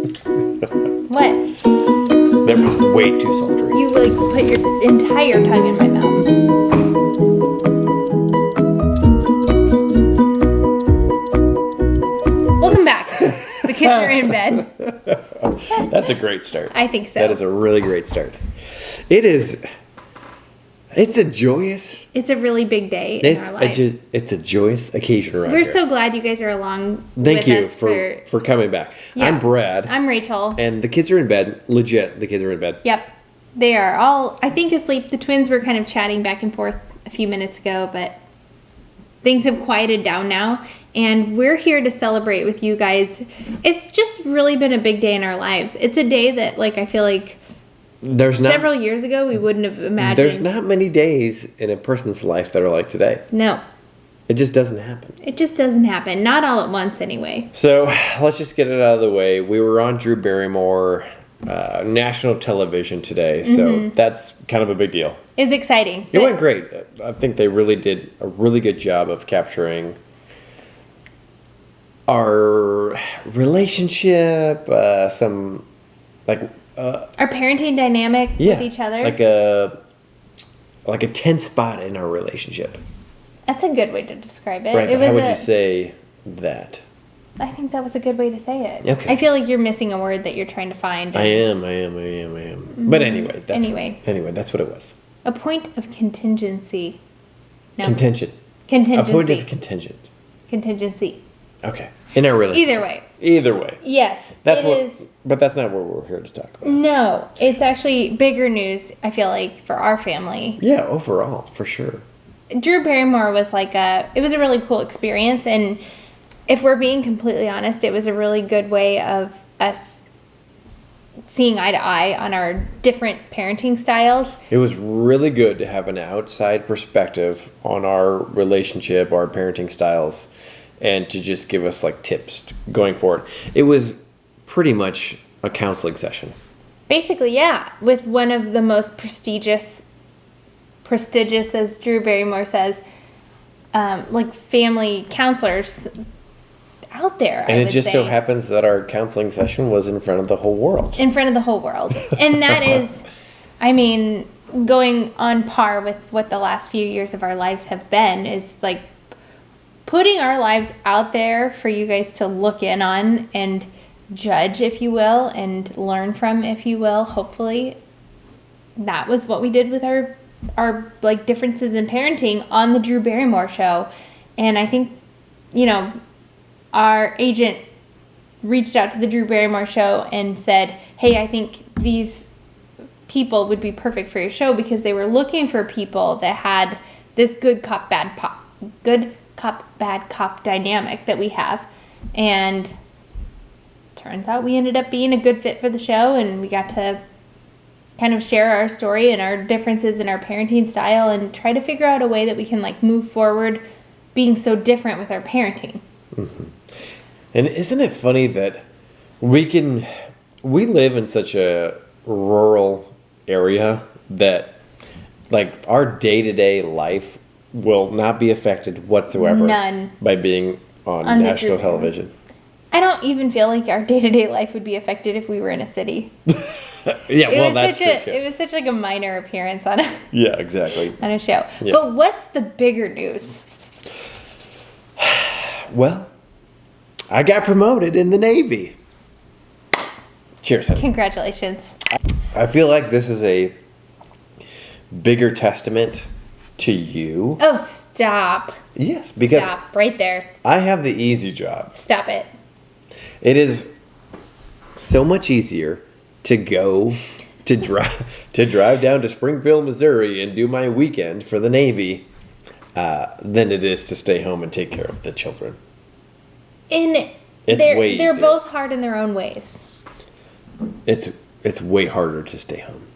What? That was way too sultry. You like put your entire tongue in my mouth. Welcome back. The kids are in bed. That's a great start. I think so. That is a really great start. It is. It's a joyous. It's a really big day in our lives. It's a joyous occasion around We're here. so glad you guys are along Thank with you us for coming back. Yeah. I'm Brad. I'm Rachel. And the kids are in bed. Legit, the kids are in bed. Yep. They are all, I think, asleep. The twins were kind of chatting back and forth a few minutes ago, but things have quieted down now. And we're here to celebrate with you guys. It's just really been a big day in our lives. It's a day that, like, I feel like several years ago we wouldn't have imagined. There's not many days in a person's life that are like today. No. It just doesn't happen. It just doesn't happen. Not all at once, anyway. So let's just get it out of the way. We were on Drew Barrymore national television today, so that's kind of a big deal. It was exciting. It went great. I think they really did a really good job of capturing our relationship, some like our parenting dynamic with each other. like a tense spot in our relationship. That's a good way to describe it. Right, It but how was would you say that? I think that was a good way to say it. Okay. I feel like you're missing a word that you're trying to find. I am. But anyway, that's what it was. A point of contingency. No. Contention. Contingency. A point of contingent. Contingency. Okay. In our relationship. Either way. Yes. But that's not what we're here to talk about. No, it's actually bigger news, I feel like, for our family. Yeah, overall, for sure. Drew Barrymore was it was a really cool experience, and if we're being completely honest, it was a really good way of us seeing eye to eye on our different parenting styles. It was really good to have an outside perspective on our relationship, our parenting styles, and to just give us like tips going forward. It was pretty much a counseling session. Basically, yeah, with one of the most prestigious, as Drew Barrymore says, family counselors out there. And it just so happens that our counseling session was in front of the whole world. In front of the whole world. And that is, I mean, going on par with what the last few years of our lives have been, is like putting our lives out there for you guys to look in on and judge, if you will, and learn from, if you will, hopefully. That was what we did with our like differences in parenting on the Drew Barrymore show. And I think, our agent reached out to the Drew Barrymore show and said, hey, I think these people would be perfect for your show, because they were looking for people that had this good cop, bad cop dynamic that we have. And turns out we ended up being a good fit for the show, and we got to kind of share our story and our differences in our parenting style and try to figure out a way that we can like move forward being so different with our parenting. Mm-hmm. And isn't it funny that we live in such a rural area that like our day-to-day life will not be affected whatsoever. None. By being on national television. I don't even feel like our day-to-day life would be affected if we were in a city. That's true too. It was such like a minor appearance on a yeah, exactly. on a show. Yeah. But what's the bigger news? Well, I got promoted in the Navy. Cheers, honey. Congratulations. I feel like this is a bigger testament to you. Oh, stop. Yes, because Stop right there. I have the easy job. Stop it. It is so much easier to drive down to Springfield, Missouri and do my weekend for the Navy than it is to stay home and take care of the children. And they're both hard in their own ways. It's way harder to stay home.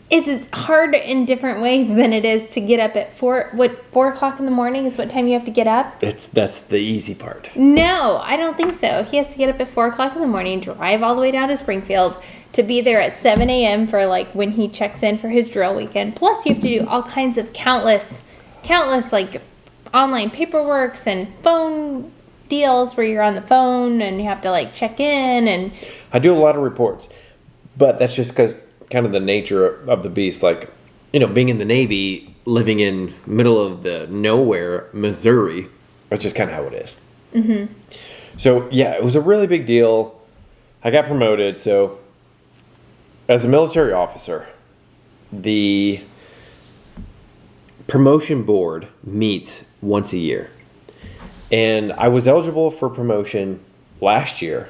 It's hard in different ways than it is to get up at 4 o'clock in the morning is what time you have to get up? That's the easy part. No, I don't think so. He has to get up at 4 o'clock in the morning, drive all the way down to Springfield to be there at 7 a.m. for like when he checks in for his drill weekend. Plus you have to do all kinds of countless like online paperworks and phone deals where you're on the phone and you have to like check in and I do a lot of reports, but that's just because kind of the nature of the beast. Like, being in the Navy, living in middle of the nowhere, Missouri, that's just kind of how it is. Mm-hmm. So yeah, it was a really big deal. I got promoted. So as a military officer, the promotion board meets once a year. And I was eligible for promotion last year.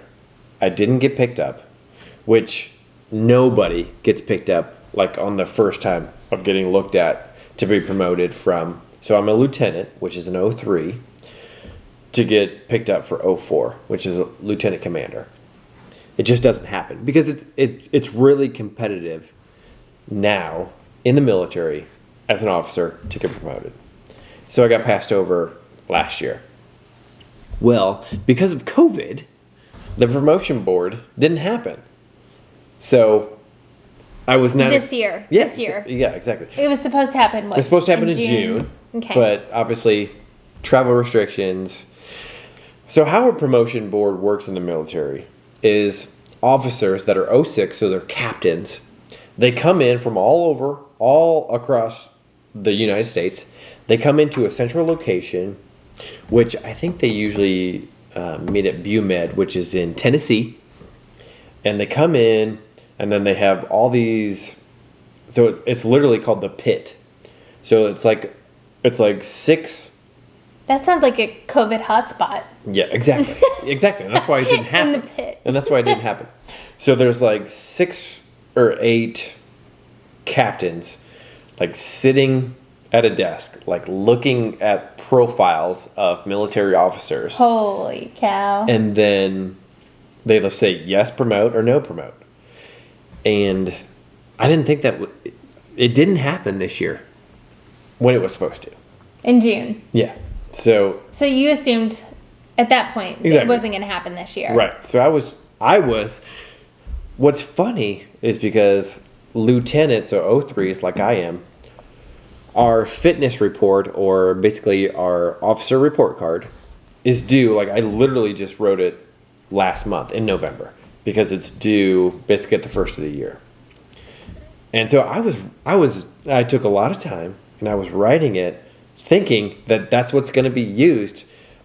I didn't get picked up, which nobody gets picked up like on the first time of getting looked at to be promoted from. So I'm a lieutenant, which is an 03, to get picked up for 04, which is a lieutenant commander. It just doesn't happen because it's really competitive now in the military as an officer to get promoted. So I got passed over last year. Well, because of COVID, the promotion board didn't happen. So I was not this year. Yeah, This year. Yeah, exactly. It was supposed to happen. What? It was supposed to happen in June. Okay. But obviously, travel restrictions. So how a promotion board works in the military is officers that are 06, so they're captains. They come in from all across the United States. They come into a central location, which I think they usually meet at BUMED, which is in Tennessee. And they come in, and then they have all these. So it's literally called the pit. So it's like 6. That sounds like a COVID hotspot. Yeah, exactly, exactly. And that's why it didn't happen. In the pit. And that's why it didn't happen. So there's like 6 or 8 captains, like sitting at a desk, like looking at profiles of military officers. Holy cow. And then they will say yes, promote, or no, promote. And I didn't think that it didn't happen this year when it was supposed to. In June. Yeah. So you assumed at that point it Exactly. wasn't going to happen this year. right. So I was. What's funny is because lieutenants or 03s like I am, our fitness report, or basically our officer report card, is due. Like I literally just wrote it last month in November because it's due basically at the first of the year. And so I took a lot of time and I was writing it thinking that that's what's going to be used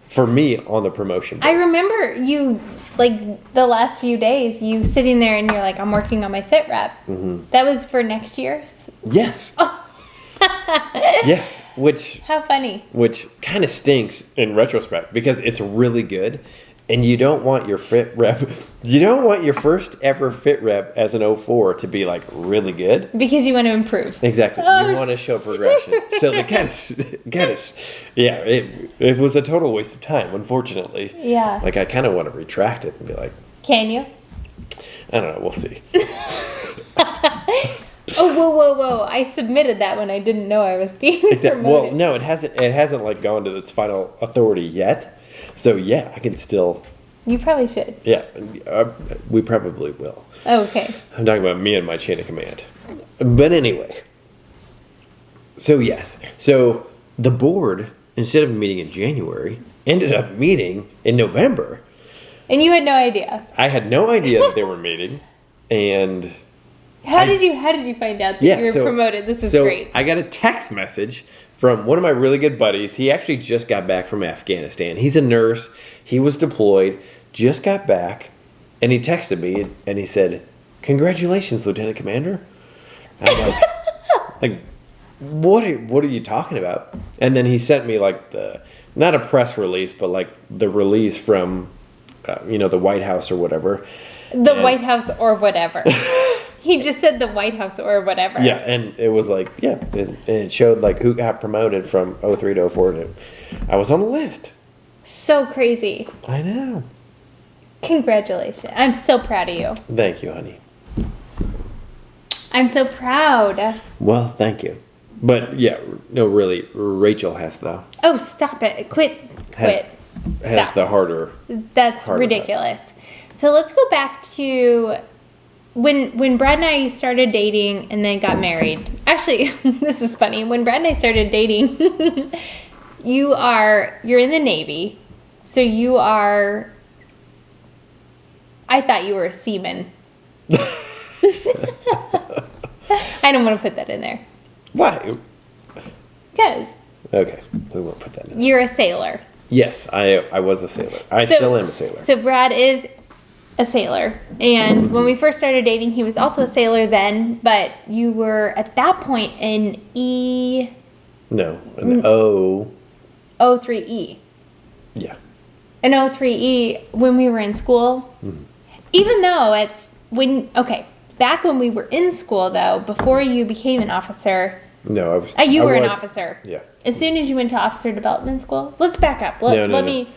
for me on the promotion board. I remember you, like the last few days, you sitting there and you're like, I'm working on my fit rep. Mm-hmm. That was for next year's? Yes. Yes. How funny. Which kind of stinks in retrospect because it's really good. And you don't want your fit rep, you don't want your first ever fit rep as an 04 to be like really good. Because you want to improve. Exactly. Oh, you want to show progression. So they yeah, it was a total waste of time, unfortunately. Yeah. Like I kind of want to retract it and be like, Can you? I don't know, we'll see. Oh, whoa. I submitted that when I didn't know I was being promoted. Well, no, it hasn't like gone to its final authority yet. So yeah, I can still. You probably should. Yeah, we probably will. Oh, okay. I'm talking about me and my chain of command. But anyway. So yes. So the board, instead of meeting in January, ended up meeting in November. And you had no idea. I had no idea that they were meeting. And How did you find out that you were promoted? This is great. I got a text message from one of my really good buddies. He actually just got back from Afghanistan. He's a nurse. He was deployed, just got back, and he texted me and he said, "Congratulations, Lieutenant Commander." And I'm like, what are you talking about? And then he sent me like not a press release, but like the release from, the White House or whatever. White House or whatever. He just said the White House or whatever. Yeah, and it was like, and it showed like who got promoted from 03 to 04. And I was on the list. So crazy. I know. Congratulations. I'm so proud of you. Thank you, honey. I'm so proud. Well, thank you. But yeah, no, really, Rachel has though. Oh, stop it. Quit. Has Stop. the harder. That's part of ridiculous. So let's go back to when Brad and I started dating and then got married. Actually, this is funny. When Brad and I started dating, you're in the Navy. So you are. I thought you were a seaman. I don't want to put that in there. Why? Because Okay, we won't put that in. you're a sailor. Yes, I was a sailor. I still am a sailor. So Brad is a sailor. And when we first started dating, he was also a sailor then. But you were, at that point, an No, an O. O3E. Yeah. An O3E when we were in school. Even though back when we were in school, though, before you became an officer. No, I was. You were I an was- officer. Yeah. As soon as you went to officer development school. Let's back up. Let me.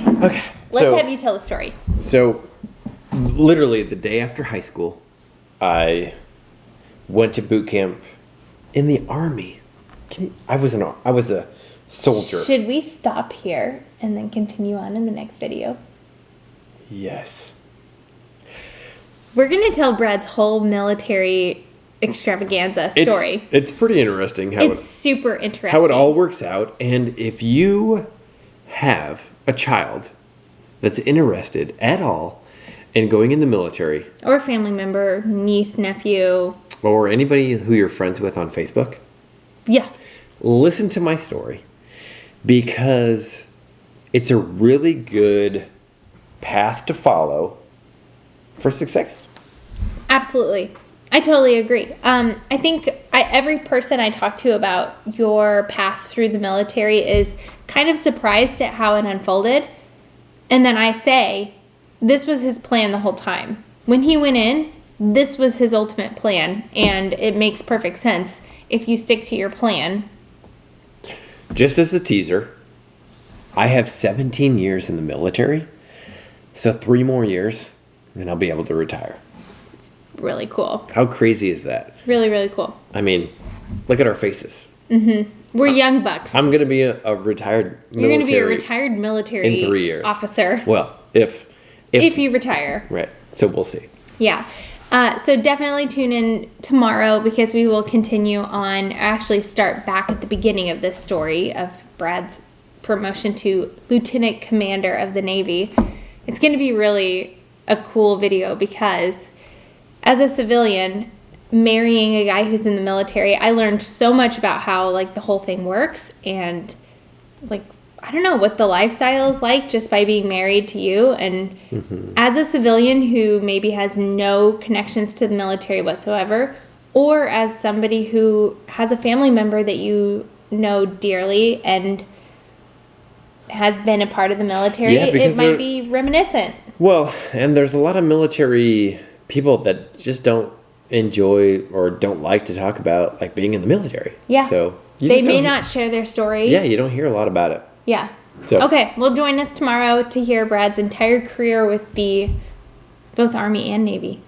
Okay. Let's have you tell the story. So, literally the day after high school, I went to boot camp in the Army. I was a soldier. Should we stop here and then continue on in the next video? Yes. We're going to tell Brad's whole military extravaganza story. It's pretty interesting It's super interesting. how it all works out. And if you have a child that's interested at all in going in the military, Or a family member, niece, nephew. or anybody who you're friends with on Facebook, Yeah. listen to my story, because it's a really good path to follow for success. Absolutely. I totally agree. I think every person I talk to about your path through the military is kind of surprised at how it unfolded. And then I say, this was his plan the whole time. When he went in, this was his ultimate plan. And it makes perfect sense if you stick to your plan. Just as a teaser, I have 17 years in the military, so 3 more years, and I'll be able to retire. Really cool. How crazy is that? Really, really cool. I mean, look at our faces. We're young bucks. I'm going to be a retired military. You're going to be a retired military in 3 years. officer. Well, if If you retire. right. So we'll see. Yeah. So definitely tune in tomorrow because we will continue on, actually start back at the beginning of this story of Brad's promotion to Lieutenant Commander of the Navy. It's going to be really a cool video because as a civilian, marrying a guy who's in the military, I learned so much about how like the whole thing works and like I don't know what the lifestyle is like just by being married to you. And as a civilian who maybe has no connections to the military whatsoever, or as somebody who has a family member that you know dearly and has been a part of the military, Yeah, because it might be reminiscent. Well, and there's a lot of military people that just don't enjoy or don't like to talk about like being in the military. Yeah. So you They just may don't- not share their story. Yeah, you don't hear a lot about it. Yeah. So Okay, well join us tomorrow to hear Brad's entire career with both Army and Navy.